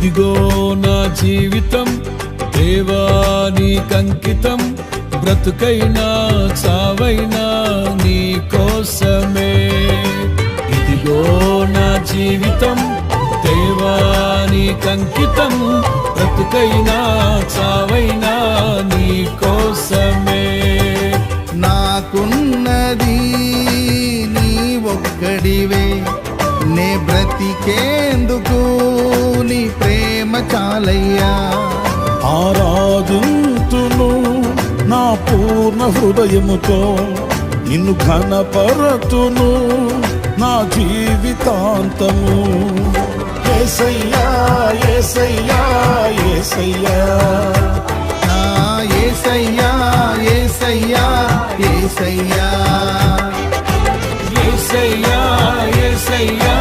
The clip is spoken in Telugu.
ఇదిగో నా జీవితం దేవా నీకంకితం, బ్రతుకైనా చావైనా నీ కోసమే. ఇదిగో నా జీవితం దేవా నీకంకితం, బ్రతుకైనా చావైనా నీ కోసమే. నాకున్నది నీ ఒక్కడివే, నే బ్రతికేందుకు నీ ప్రేమ చాలయ్యా. ఆరాధింతును నా పూర్ణ హృదయముతో, నిన్ను ఘనపరతును నా జీవితాంతము. యేసయ్యా యేసయ్యా యేసయ్యా, యేసయ్యా యేసయ్యా యేసయ్యా, యేసయ్యా యేసయ్యా